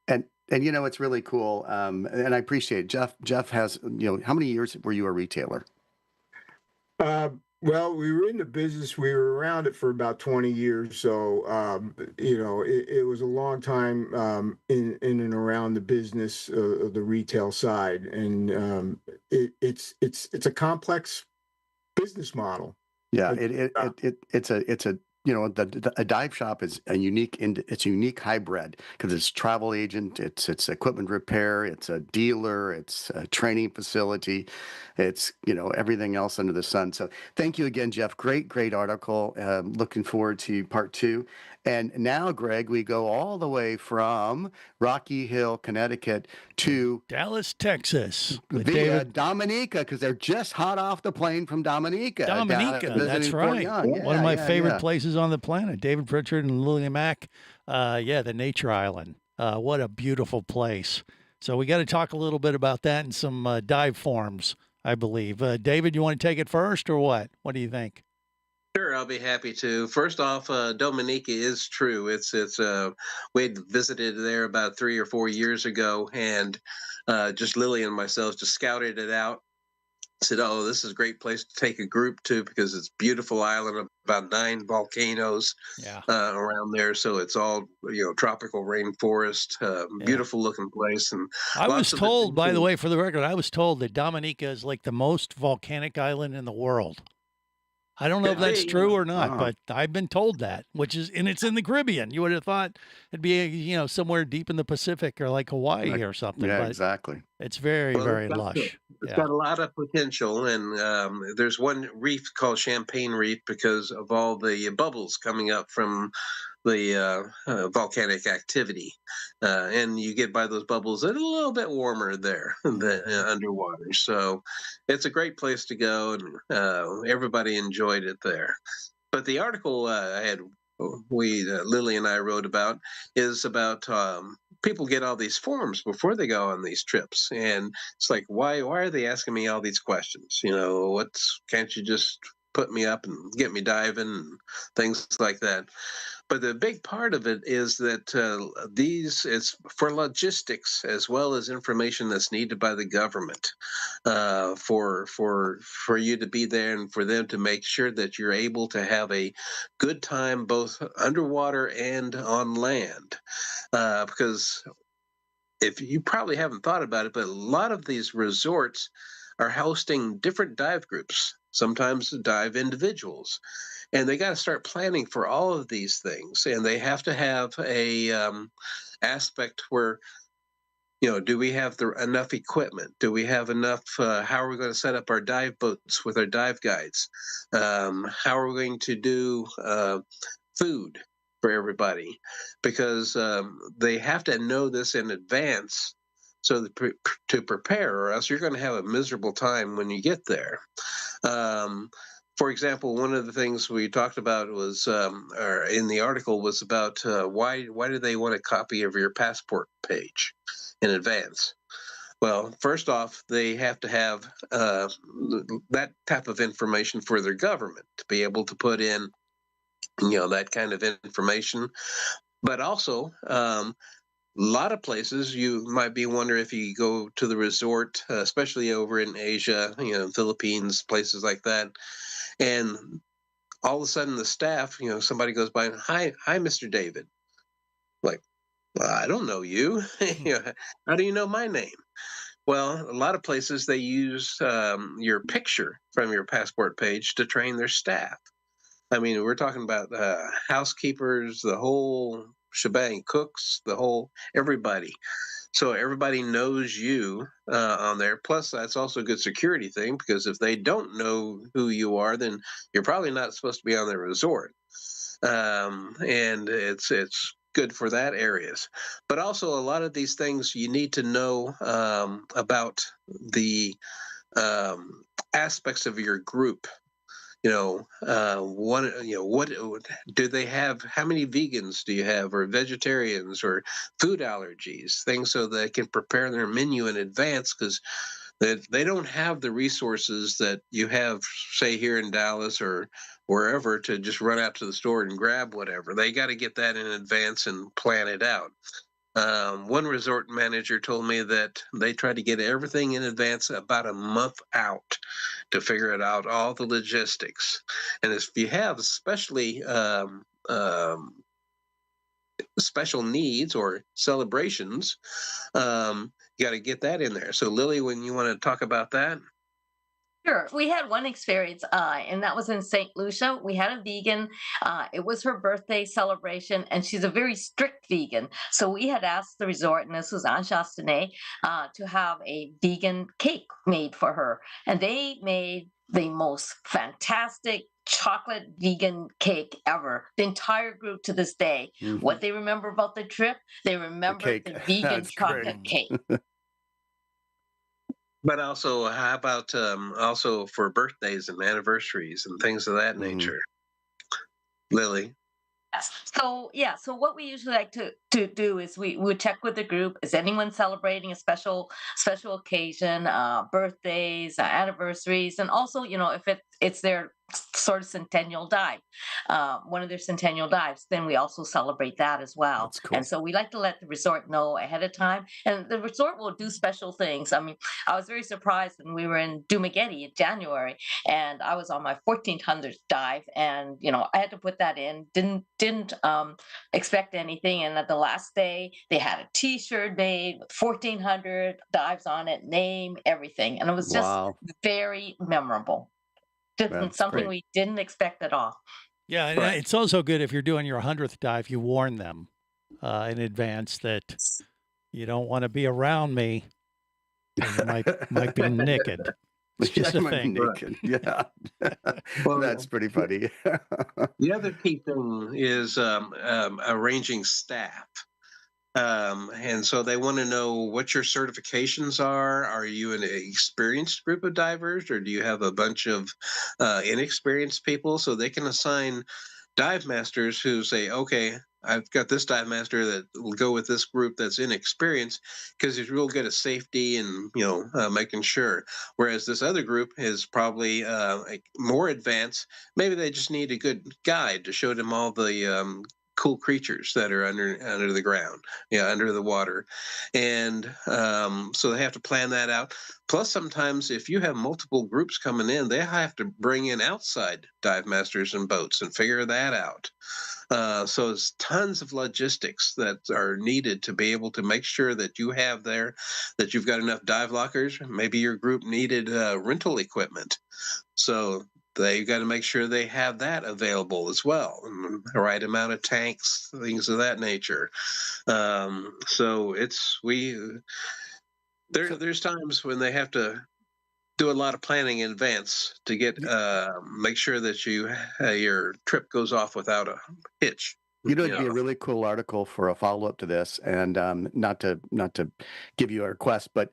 And it's really cool. And I appreciate it. Jeff has, how many years were you a retailer? Well, we were in the business. We were around it for about 20 years. So, it was a long time in and around the business of the retail side. And it's a complex business model. Yeah, it's a a dive shop is it's a unique hybrid because it's travel agent, it's equipment repair, it's a dealer, it's a training facility, it's everything else under the sun. So thank you again, Jeff. Great article. Looking forward to part 2. And now, Greg, we go all the way from Rocky Hill, Connecticut to Dallas, Texas. via Dominica, because they're just hot off the plane from Dominica. That's right. Yeah, one of my favorite places on the planet. David Pritchard and Lilia Mack. The Nature Island. What a beautiful place. So we got to talk a little bit about that and some dive forms, I believe. David, you want to take it first or what? What do you think? Sure, I'll be happy to. First off, Dominica is true. It's we had visited there about 3 or 4 years ago, and just Lily and myself just scouted it out. Said, "Oh, this is a great place to take a group to because it's a beautiful island, about 9 volcanoes around there. So it's all tropical rainforest, beautiful looking place." And I was told, by the way, for the record, I was told that Dominica is like the most volcanic island in the world. I don't know if that's true or not, but I've been told that, and it's in the Caribbean. You would have thought it'd be, somewhere deep in the Pacific or like Hawaii or something. Yeah, but exactly. It's very, very lush. It's got a lot of potential, and there's one reef called Champagne Reef because of all the bubbles coming up from the volcanic activity, and you get by those bubbles. It's a little bit warmer there than underwater, so it's a great place to go, and everybody enjoyed it there. But the article Lily and I wrote about is about people get all these forms before they go on these trips, and it's like, why are they asking me all these questions? Can't you just put me up and get me diving and things like that? But the big part of it is that it's for logistics as well as information that's needed by the government for you to be there and for them to make sure that you're able to have a good time both underwater and on land. Because if you probably haven't thought about it, but a lot of these resorts are hosting different dive groups, sometimes dive individuals. And they got to start planning for all of these things, and they have to have a aspect where Do we have enough equipment? Do we have enough? How are we going to set up our dive boats with our dive guides? How are we going to do food for everybody? Because they have to know this in advance so that to prepare, or else you're going to have a miserable time when you get there. For example, one of the things we talked about was, or in the article, was about why do they want a copy of your passport page in advance? Well, first off, they have to have that type of information for their government to be able to put in, that kind of information. But also, a lot of places you might be wondering if you go to the resort, especially over in Asia, Philippines, places like that, and all of a sudden the staff, somebody goes by and, hi, Mr. David. Like, well, I don't know you. How do you know my name? Well, a lot of places they use your picture from your passport page to train their staff. I mean, we're talking about housekeepers, the whole shebang, cooks, everybody. So everybody knows you on there. Plus, that's also a good security thing, because if they don't know who you are, then you're probably not supposed to be on the resort. And it's good for that areas. But also, a lot of these things you need to know about the aspects of your group. What do they have? How many vegans do you have, or vegetarians, or food allergies? Things so they can prepare their menu in advance, because they don't have the resources that you have, say, here in Dallas or wherever, to just run out to the store and grab whatever. They got to get that in advance and plan it out. One resort manager told me that they try to get everything in advance about a month out to figure it out, all the logistics. And if you have especially special needs or celebrations, you got to get that in there. So Lily, when you want to talk about that? Sure. We had one experience, and that was in St. Lucia. We had a vegan. It was her birthday celebration, and she's a very strict vegan. So we had asked the resort, and this was on Chastenay, to have a vegan cake made for her. And they made the most fantastic chocolate vegan cake ever. The entire group to this day. Mm-hmm. What they remember about the trip, they remember the vegan chocolate cake. But also, how about also for birthdays and anniversaries and things of that nature? Lily? So what we usually like to do is we would check with the group. Is anyone celebrating a special occasion, birthdays, anniversaries, and also, if it's their sort of centennial dive, one of their centennial dives, then we also celebrate that as well. That's cool. And so we like to let the resort know ahead of time, and the resort will do special things. I mean, I was very surprised when we were in Dumaguete in January, and I was on my 1400th dive, and I had to put that in. Didn't expect anything, and at the last day they had a T-shirt made with 1400 dives on it, name, everything, and it was just very memorable. Something we didn't expect at all. Yeah, and it's also good if you're doing your 100th dive, you warn them in advance that you don't want to be around me. You might be naked. It's just a thing. Naked. Yeah. Well, that's pretty funny. The other key thing is arranging staff. And so they want to know what your certifications are. Are you an experienced group of divers, or do you have a bunch of inexperienced people? So they can assign dive masters who say, okay, I've got this dive master that will go with this group that's inexperienced, because he's real good at safety and making sure. Whereas this other group is probably more advanced. Maybe they just need a good guide to show them all the cool creatures that are under the ground, under the water. And so they have to plan that out. Plus, sometimes if you have multiple groups coming in, they have to bring in outside dive masters and boats and figure that out. So there's tons of logistics that are needed to be able to make sure that you have that you've got enough dive lockers. Maybe your group needed rental equipment. So they got to make sure they have that available as well, and the right amount of tanks, things of that nature. So there's times when they have to do a lot of planning in advance to get make sure that your trip goes off without a hitch. It'd be a really cool article for a follow-up to this, and not to give you a request, but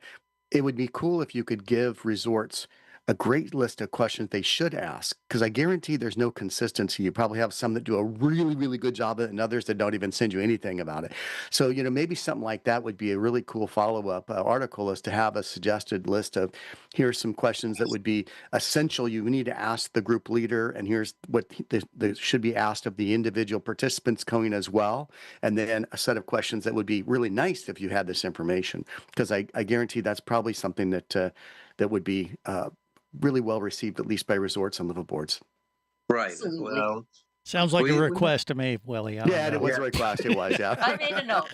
it would be cool if you could give resorts a great list of questions they should ask, because I guarantee there's no consistency. You probably have some that do a really, really good job of it and others that don't even send you anything about it. So, maybe something like that would be a really cool follow-up article, is to have a suggested list of, here's some questions that would be essential you need to ask the group leader, and here's what should be asked of the individual participants going as well. And then a set of questions that would be really nice if you had this information, because I guarantee that's probably something that would be really well received, at least by resorts and liveaboards. Right. Absolutely. Well, Sounds like a request to me, Willie. Yeah, it was a request. It was, yeah. I made a note.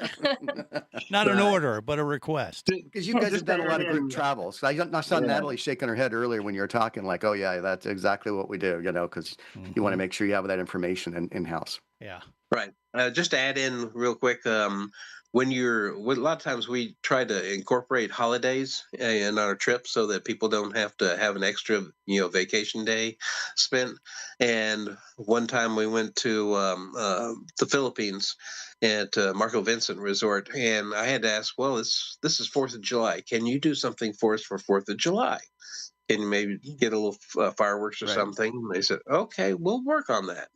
Not an order, but a request. Because you guys have done a lot of group travels. I saw Natalie shaking her head earlier when you were talking, like, oh, yeah, that's exactly what we do, because you want to make sure you have that information in-house. Yeah. Right. Just to add in real quick, a lot of times we try to incorporate holidays in our trip so that people don't have to have an extra, vacation day spent. And one time we went to the Philippines at Marco Vincent Resort, and I had to ask, well, this is 4th of July. Can you do something for us for 4th of July? Can you maybe get a little fireworks or something? And they said, okay, we'll work on that.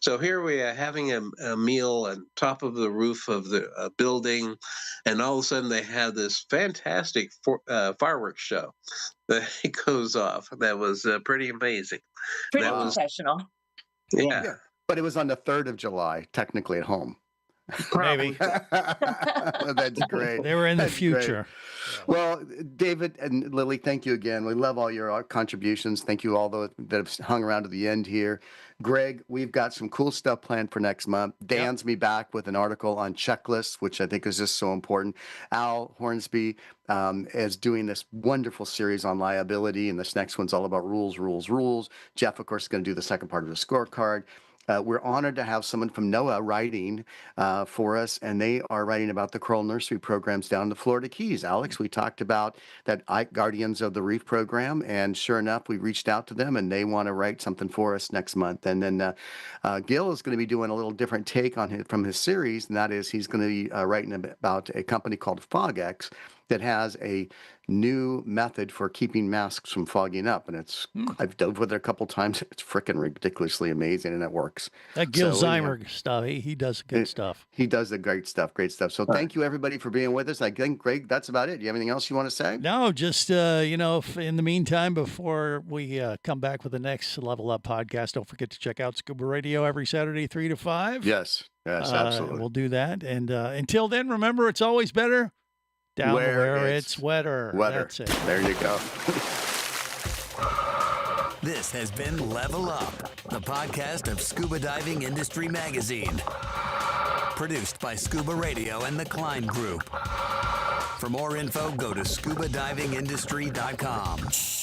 So here we are having a meal on top of the roof of the building, and all of a sudden they have this fantastic fireworks show that goes off. That was pretty amazing. Pretty professional. Yeah. But it was on the 3rd of July, technically at home. Maybe. That's great. They were in the That's future. Great. Well, David and Lily, thank you again. We love all your contributions. Thank you all those that have hung around to the end here. Greg, we've got some cool stuff planned for next month. Dan's me back with an article on checklists, which I think is just so important. Al Hornsby is doing this wonderful series on liability, and this next one's all about rules. Jeff, of course, is going to do the second part of the scorecard. We're honored to have someone from NOAA writing for us, and they are writing about the coral nursery programs down in the Florida Keys. Alex, we talked about that Guardians of the Reef program, and sure enough, we reached out to them, and they want to write something for us next month. And then Gil is going to be doing a little different take on from his series, and that is he's going to be writing about a company called FogX that has a new method for keeping masks from fogging up. And I've dove with it a couple times. It's freaking ridiculously amazing, and it works. That Gil Zeimer stuff, he does good stuff. He does the great stuff. So thank you, everybody, for being with us. I think, Greg, that's about it. Do you have anything else you want to say? No, just, in the meantime, before we come back with the next Level Up podcast, don't forget to check out Scuba Radio every Saturday, 3 to 5. Yes, absolutely. We'll do that. And until then, remember, it's always better down where it's wetter. That's it. There you go. This has been Level Up, the podcast of Scuba Diving Industry Magazine. Produced by Scuba Radio and the Cline Group. For more info, go to scubadivingindustry.com.